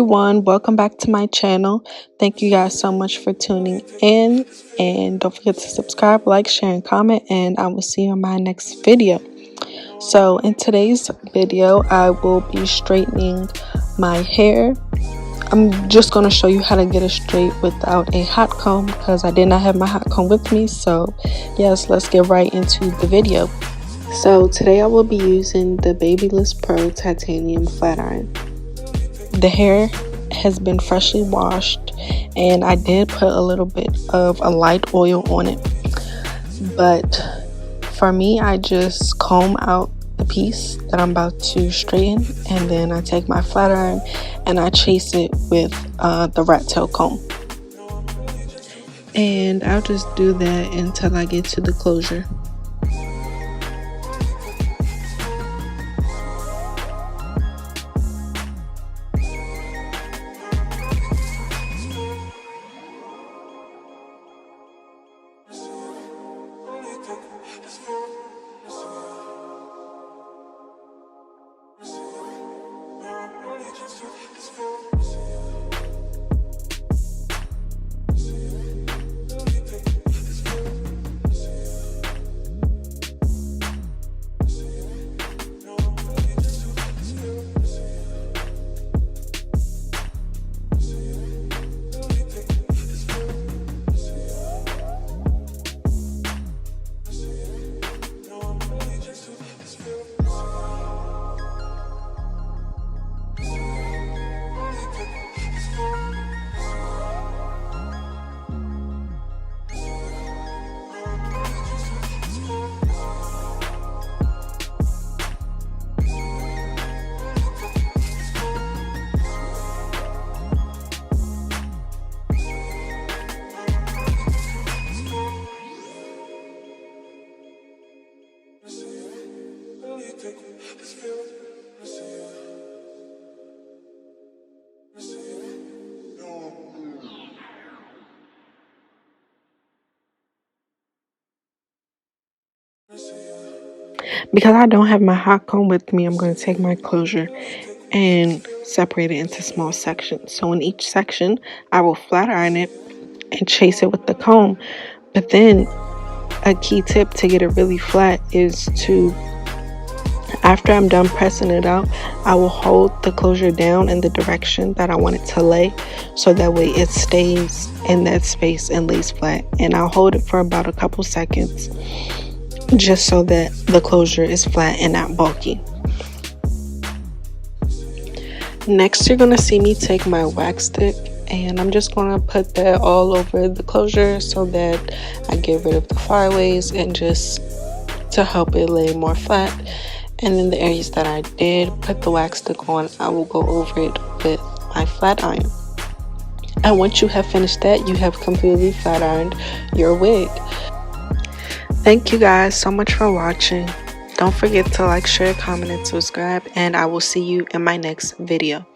everyone, welcome back to my channel. Thank you guys so much for tuning in, and don't forget to subscribe, like, share, and comment, and I will see you in my next video. So in today's video I will be straightening my hair. I'm just going to show you how to get it straight without a hot comb because I did not have my hot comb with me. So yes, let's get right into the video. So today I will be using the BaBabyliss Pro Titanium Flat Iron. The hair has been freshly washed and I did put a little bit of a light oil on it, but for me I just comb out the piece that I'm about to straighten, and then I take my flat iron and I chase it with the rat tail comb, and I'll just do that until I get to the closure. Because I don't have my hot comb with me, I'm going to take my closure and separate it into small sections. So in each section, I will flat iron it and chase it with the comb. But then a key tip to get it really flat is to, after I'm done pressing it out, I will hold the closure down in the direction that I want it to lay, so that way it stays in that space and lays flat. And I'll hold it for about a couple seconds, just so that the closure is flat and not bulky. Next, you're going to see me take my wax stick, and I'm just going to put that all over the closure so that I get rid of the flyaways and just to help it lay more flat. And in the areas that I did put the wax stick on, I will go over it with my flat iron. And once you have finished that, you have completely flat ironed your wig. Thank you guys so much for watching. Don't forget to like, share, comment, and subscribe, and I will see you in my next video.